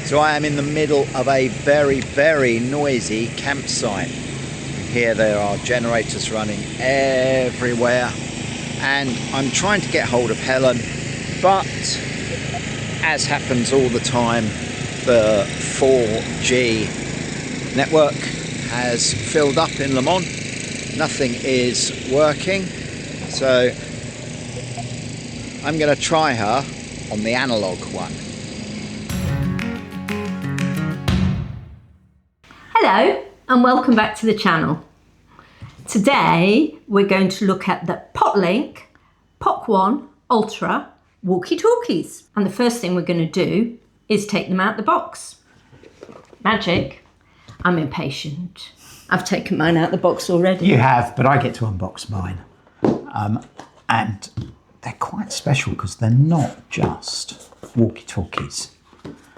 So I am in the middle of a very, very noisy campsite. Here there are generators running everywhere, and I'm trying to get hold of Helen, but as happens all the time, the 4G network has filled up in Le Mans. Nothing is working, so I'm going to try her on the analog one. Hello and welcome back to the channel. Today we're going to look at the Poclink POC1 Ultra walkie-talkies, and the first thing we're going to do is take them out the box. Magic. I'm impatient. I've taken mine out the box already. You have, but I get to unbox mine. And they're quite special because they're not just walkie-talkies.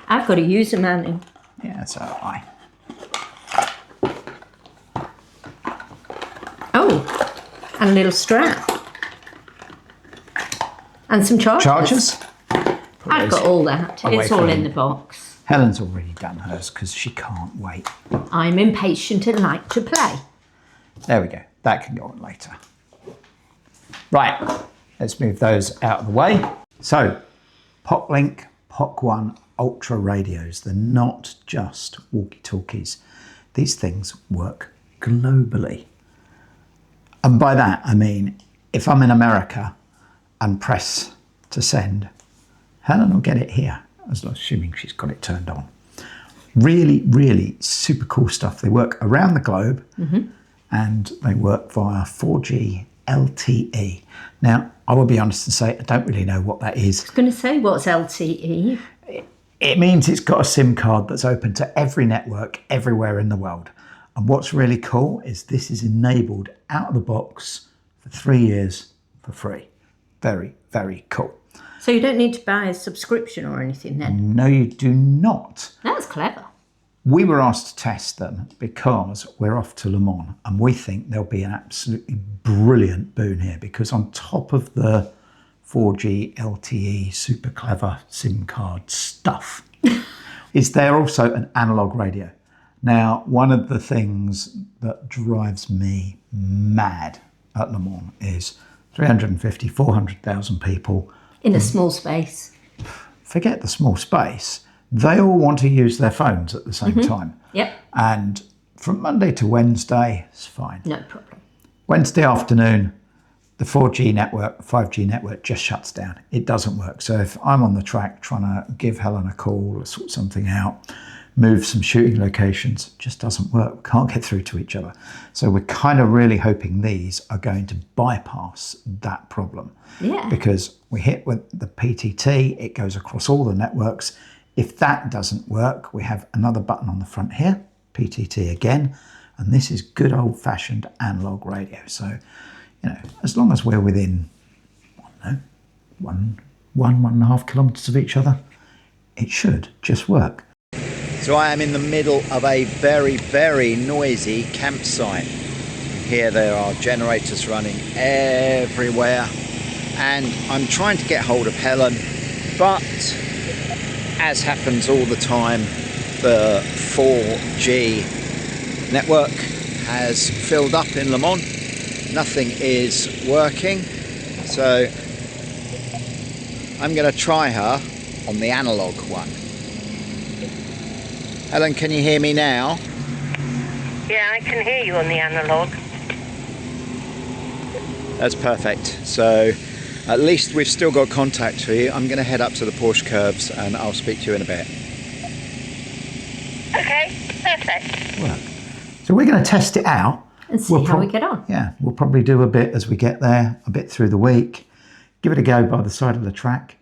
I've got a user manual. Yeah, so I. Oh, and a little strap. And some chargers. Chargers? I've got all that. It's all in the box. Helen's already done hers because she can't wait. I'm impatient and like to play. There we go. That can go on later. Right, let's move those out of the way. So, Poclink POC1 Ultra radios. They're not just walkie-talkies. These things work globally. And by that, I mean, if I'm in America and press to send, Helen will get it here, assuming she's got it turned on. Really, really super cool stuff. They work around the globe, and they work via 4G LTE. Now, I will be honest and say I don't really know what that is. I was going to say, what's LTE? It means it's got a SIM card that's open to every network everywhere in the world. And what's really cool is this is enabled out of the box for 3 years for free. Very, very cool. So you don't need to buy a subscription or anything then? No, you do not. That's clever. We were asked to test them because we're off to Le Mans and we think there'll be an absolutely brilliant boon here, because on top of the 4G LTE super clever SIM card stuff is there also an analog radio. Now, one of the things that drives me mad at Le Mans is 350, 400,000 people. In a small space. Forget the small space. They all want to use their phones at the same time. Yep. And from Monday to Wednesday, it's fine. No problem. Wednesday afternoon, the 4G network, 5G network just shuts down. It doesn't work. So if I'm on the track trying to give Helen a call or sort something out, move some shooting locations, it just doesn't work. We can't get through to each other. So we're kind of really hoping these are going to bypass that problem. Yeah. Because we hit with the PTT, it goes across all the networks. If that doesn't work, we have another button on the front here, PTT again, and this is good old-fashioned analog radio. So, you know, as long as we're within, I don't know, one and a half kilometres of each other, it should just work. So I am in the middle of a very, very noisy campsite. Here there are generators running everywhere, and I'm trying to get hold of Helen, but as happens all the time, the 4G network has filled up in Le Mans. Nothing is working, so I'm going to try her on the analog one. Helen, can you hear me now? Yeah, I can hear you on the analog. That's perfect. So at least we've still got contact for you. I'm going to head up to the Porsche curves and I'll speak to you in a bit. Okay, perfect. Work. So we're going to test it out. And see how we get on. Yeah, we'll probably do a bit as we get there, a bit through the week, give it a go by the side of the track,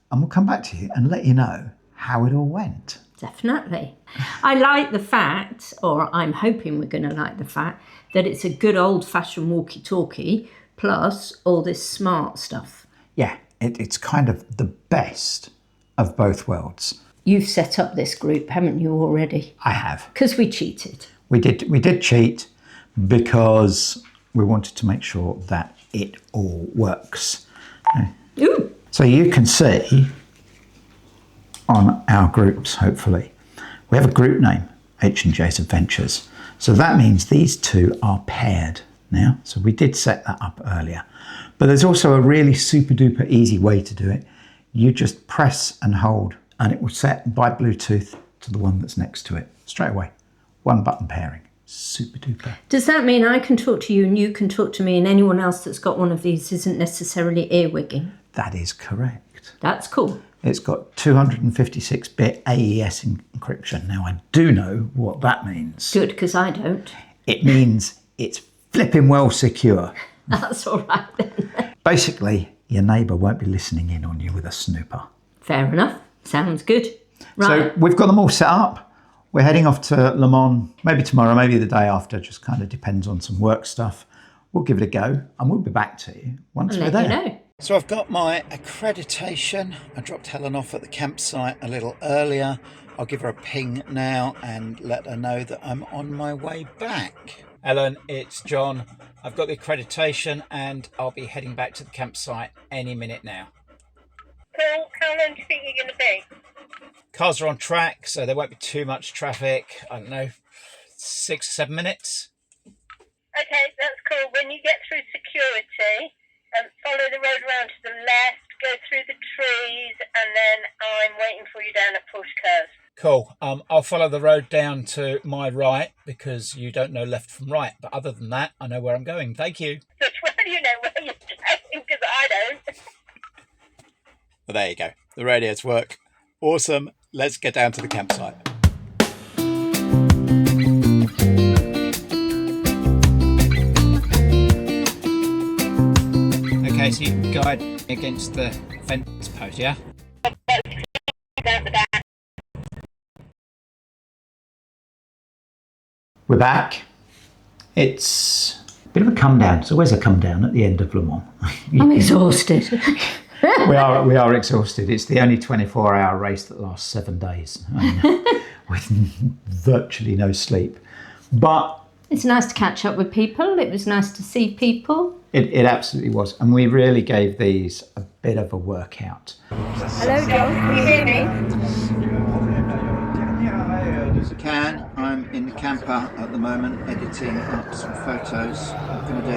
and we'll come back to you and let you know how it all went. Definitely. I like the fact, or I'm hoping we're going to like the fact, that it's a good old-fashioned walkie-talkie plus all this smart stuff. Yeah, it's kind of the best of both worlds. You've set up this group, haven't you, already? I have. Because we cheated. We did cheat because we wanted to make sure that it all works. Ooh. So you can see on our groups, hopefully, We have a group name, H&J's Adventures. So that means these two are paired now. So we did set that up earlier. But there's also a really super duper easy way to do it. You just press and hold and it will set by Bluetooth to the one that's next to it straight away. One button pairing. Super duper. Does that mean I can talk to you and you can talk to me and anyone else that's got one of these isn't necessarily earwigging? That is correct. That's cool. It's got 256-bit AES encryption. Now, I do know what that means. Good, because I don't. It means it's flipping well secure. That's all right then. Basically, your neighbour won't be listening in on you with a snooper. Fair enough. Sounds good. Right. So we've got them all set up. We're heading off to Le Mans, maybe tomorrow, maybe the day after, just kind of depends on some work stuff. We'll give it a go and we'll be back to you once we're there. You know. So I've got my accreditation. I dropped Helen off at the campsite a little earlier. I'll give her a ping now and let her know that I'm on my way back. Helen, it's John. I've got the accreditation and I'll be heading back to the campsite any minute now. Cool. How long do you think you're going to be? Cars are on track, so there won't be too much traffic. I don't know, 6 or 7 minutes. Okay, that's cool. When you get through security, follow the road around to the left, go through the trees, and then I'm waiting for you down at Push Curve. Cool. I'll follow the road down to my right because you don't know left from right. But other than that, I know where I'm going. Thank you. Just well, you know where you're going, because I don't. Well, there you go. The radios work. Awesome. Let's get down to the campsite. Okay, so you can guide against the fence post, yeah? Down the back. We're back. It's a bit of a come down. It's always a come down at the end of Le Mans. I'm exhausted. We are exhausted. It's the only 24-hour race that lasts 7 days with virtually no sleep. But It's nice to catch up with people. It was nice to see people. it absolutely was. And we really gave these a bit of a workout. Hello, John. Can you hear me? As I can. I'm in the camper at the moment, editing up some photos. I'm going to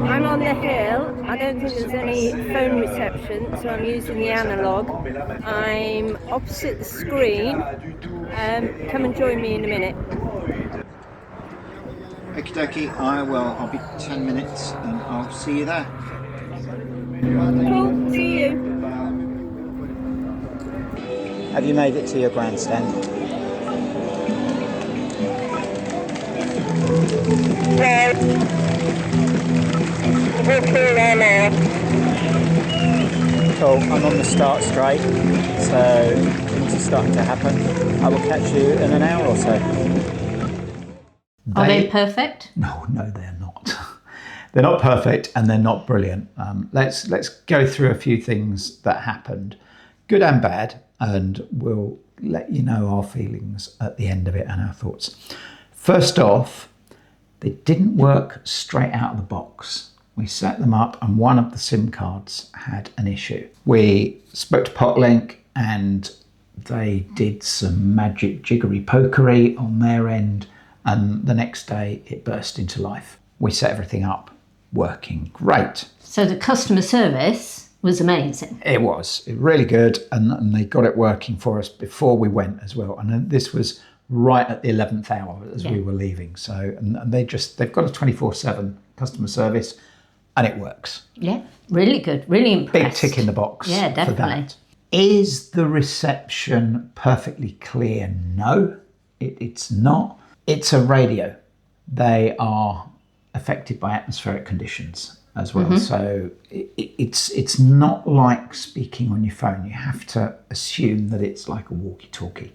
I'm on the hill. I don't think there's any phone reception, so I'm using the analogue. I'm opposite the screen. Come and join me in a minute. Okie dokie, I'll be 10 minutes and I'll see you there. Cool. See you. Have you made it to your grandstand? We're through there now. Cool, I'm on the start straight, so things are starting to happen. I will catch you in an hour or so. Are they perfect? No, they're not. They're not perfect and they're not brilliant. Let's go through a few things that happened, good and bad, and we'll let you know our feelings at the end of it and our thoughts. First off, they didn't work straight out of the box. We set them up and one of the SIM cards had an issue. We spoke to Poclink and they did some magic jiggery pokery on their end, and the next day it burst into life. We set everything up, working great. So the customer service was amazing. It was really good, and they got it working for us before we went as well. And this was right at the 11th hour as we were leaving. So, and they've got a 24/7 customer service, and it works. Yeah, really good. Really impressed. Big tick in the box. Yeah, definitely. For that. Is the reception perfectly clear? No, it's not. It's a radio. They are affected by atmospheric conditions as well. Mm-hmm. So it's not like speaking on your phone. You have to assume that it's like a walkie-talkie.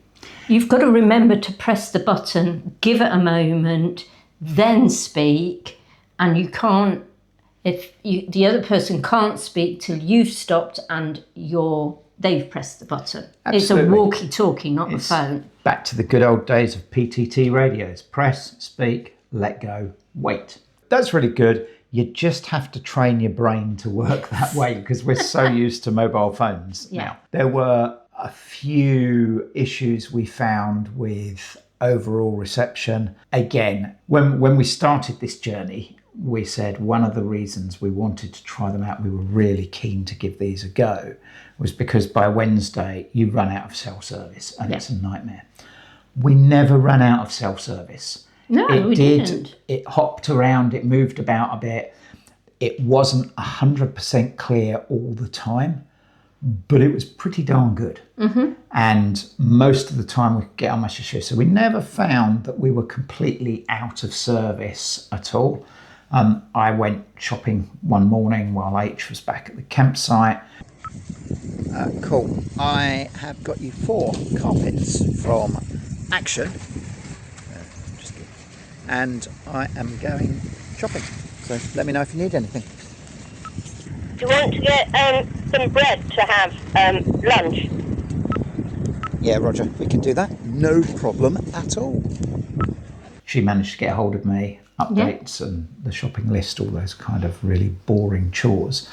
You've got to remember to press the button, give it a moment, then speak, and you can't, the other person can't speak till you've stopped and they've pressed the button. Absolutely. It's a walkie-talkie, not a phone. Back to the good old days of PTT radios. Press, speak, let go, wait. That's really good. You just have to train your brain to work that way because we're so used to mobile phones now. There were a few issues we found with overall reception. Again, when we started this journey, we said one of the reasons we wanted to try them out, we were really keen to give these a go, was because by Wednesday you run out of cell service and it's a nightmare. We never ran out of cell service. No, we didn't. It hopped around, it moved about a bit. It wasn't 100% clear all the time, but it was pretty darn good. And most of the time we could get our message through. So we never found that we were completely out of service at all. I went shopping one morning while H was back at the campsite. Cool. I have got you 4 carpets from Action. Just kidding. And I am going shopping. So let me know if you need anything. Do you want to get some bread to have lunch? Yeah, Roger, we can do that. No problem at all. She managed to get a hold of me, updates and the shopping list, all those kind of really boring chores.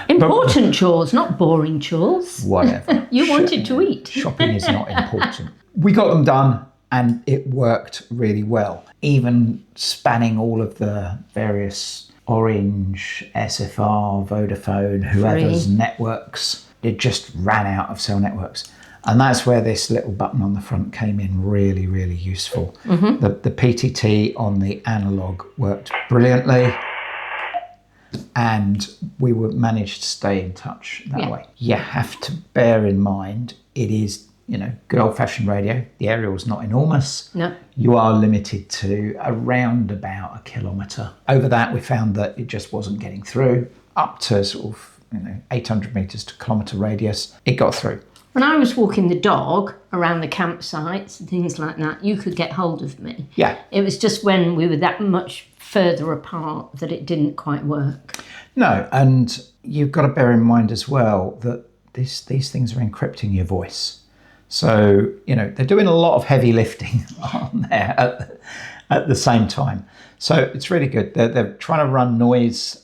Important chores, not boring chores. Whatever. You wanted to eat. Shopping is not important. We got them done and it worked really well. Even spanning all of the various Orange, SFR, Vodafone, whoever's networks, it just ran out of cell networks. And that's where this little button on the front came in really, really useful. The PTT on the analog worked brilliantly and we would manage to stay in touch that way. You have to bear in mind, it is, good old-fashioned radio. The aerial's not enormous. No. You are limited to around about 1 kilometre. Over that, we found that it just wasn't getting through. Up to sort of 800 metres to kilometre radius, it got through. When I was walking the dog around the campsites and things like that, you could get hold of me. Yeah. It was just when we were that much further apart that it didn't quite work. No, and you've got to bear in mind as well that these things are encrypting your voice. So, they're doing a lot of heavy lifting on there at the same time. So it's really good. They're trying to run noise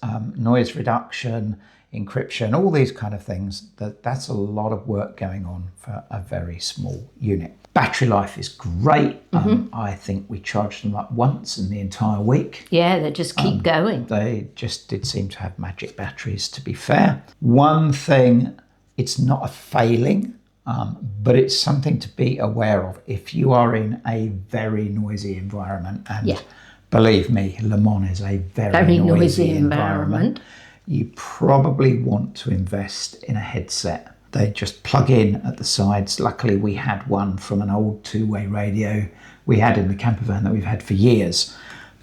reduction, encryption, all these kind of things. That's a lot of work going on for a very small unit. Battery life is great. I think we charged them up once in the entire week. Yeah, they just keep going. They just did seem to have magic batteries, to be fair. One thing, it's not a failing, but it's something to be aware of if you are in a very noisy environment. And believe me, Le Mans is a very noisy environment. You probably want to invest in a headset. They just plug in at the sides. Luckily, we had one from an old 2-way radio we had in the camper van that we've had for years.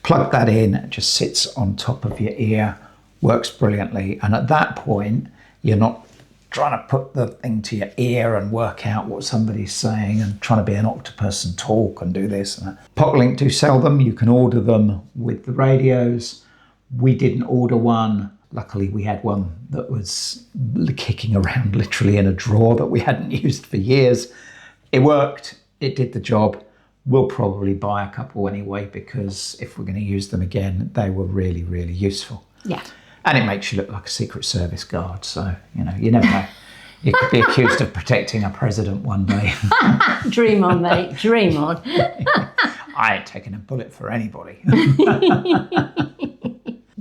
Plug that in, it just sits on top of your ear, works brilliantly. And at that point, you're not trying to put the thing to your ear and work out what somebody's saying and trying to be an octopus and talk and do this and that. Poclink do sell them. You can order them with the radios. We didn't order one. Luckily, we had one that was kicking around literally in a drawer that we hadn't used for years. It worked. It did the job. We'll probably buy a couple anyway because if we're going to use them again, they were really, really useful. Yeah. And it makes you look like a Secret Service guard. So, you never know. You could be accused of protecting a president one day. Dream on, mate. Dream on. I ain't taking a bullet for anybody.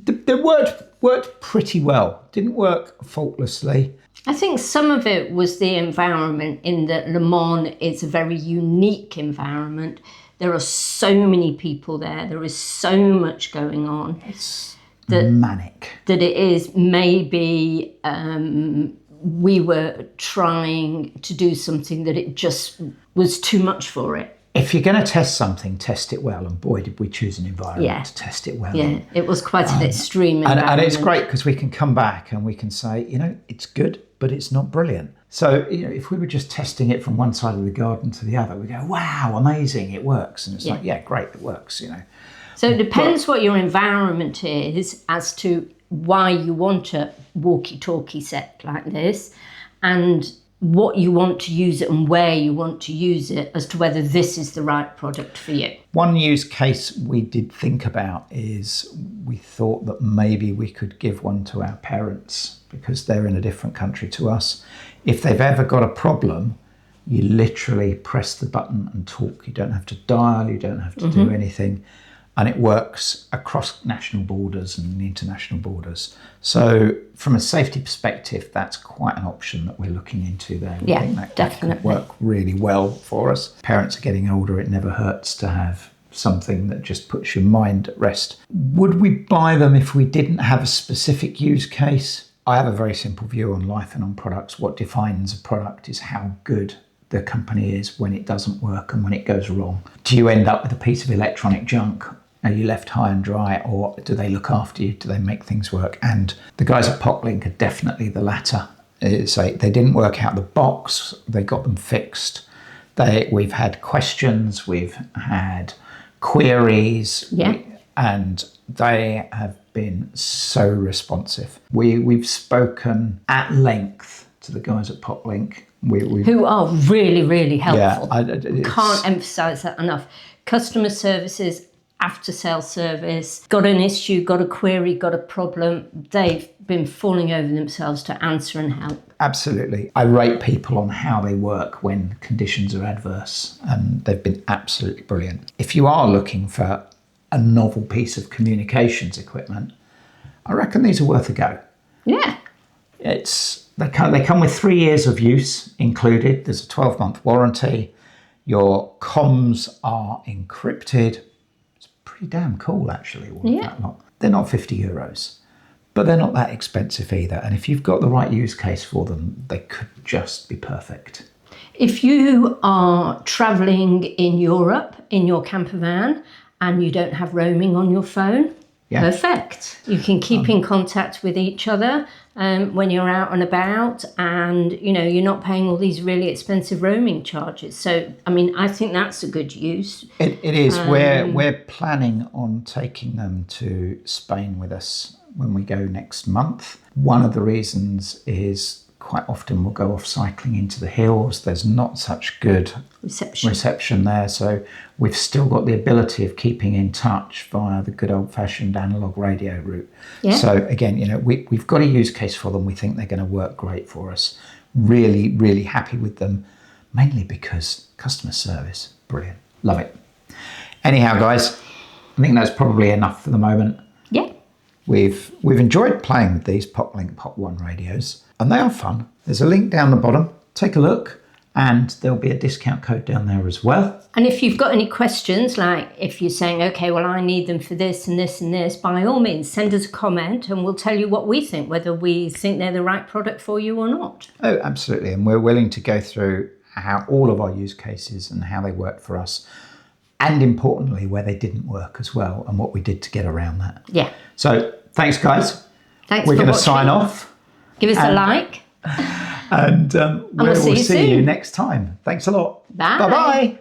They worked pretty well. Didn't work faultlessly. I think some of it was the environment, in that Le Mans is a very unique environment. There are so many people there. There is so much going on. It's manic. That it is maybe we were trying to do something that it just was too much for it. If you're going to test something, test it well. And boy, did we choose an environment to test it well. Yeah, it was quite an extreme environment. And it's great because we can come back and we can say, it's good, but it's not brilliant. So, if we were just testing it from one side of the garden to the other, we go, wow, amazing, it works. And it's like, yeah, great, it works, So it depends what your environment is as to why you want a walkie-talkie set like this, and what you want to use it and where you want to use it as to whether this is the right product for you. One use case we did think about is we thought that maybe we could give one to our parents because they're in a different country to us. If they've ever got a problem, you literally press the button and talk. You don't have to dial, you don't have to do anything. And it works across national borders and international borders. So from a safety perspective, that's quite an option that we're looking into there. We think that definitely could work really well for us. Parents are getting older, it never hurts to have something that just puts your mind at rest. Would we buy them if we didn't have a specific use case? I have a very simple view on life and on products. What defines a product is how good the company is when it doesn't work and when it goes wrong. Do you end up with a piece of electronic junk? Are you left high and dry, or do they look after you? Do they make things work? And the guys at Poclink are definitely the latter. They didn't work out the box, they got them fixed. We've had questions, we've had queries, and they have been so responsive. We've spoken at length to the guys at Poclink. Who are really, really helpful. Yeah, Can't emphasise that enough. Customer services, after sales service, got an issue, got a query, got a problem, they've been falling over themselves to answer and help. Absolutely. I rate people on how they work when conditions are adverse, and they've been absolutely brilliant. If you are looking for a novel piece of communications equipment, I reckon these are worth a go. Yeah. They come with 3 years of use included. There's a 12-month warranty. Your comms are encrypted. Pretty damn cool, actually. That lot. They're not €50, but they're not that expensive either. And if you've got the right use case for them, they could just be perfect. If you are travelling in Europe in your camper van and you don't have roaming on your phone, perfect. You can keep in contact with each other when you're out and about, and you're not paying all these really expensive roaming charges. So I think that's a good use. It is. We're planning on taking them to Spain with us when we go next month. One of the reasons is quite often we'll go off cycling into the hills. There's not such good reception there, so we've still got the ability of keeping in touch via the good old-fashioned analog radio route. So again, we've got a use case for them. We think they're going to work great for us. Really, really happy with them, mainly because customer service, brilliant. Love it. Anyhow, guys, I think that's probably enough for the moment. Yeah. We've enjoyed playing with these Poclink POC1 radios, and they are fun. There's a link down the bottom. Take a look, and there'll be a discount code down there as well. And if you've got any questions, like if you're saying, okay, well, I need them for this and this and this, by all means, send us a comment and we'll tell you what we think, whether we think they're the right product for you or not. Oh, absolutely. And we're willing to go through how all of our use cases and how they worked for us, and importantly, where they didn't work as well, and what we did to get around that. Yeah. So thanks, guys. Thanks. We're for going to watching. sign off. Give us a like. And we'll see you see soon. you next time. Thanks a lot. Bye. Bye-bye.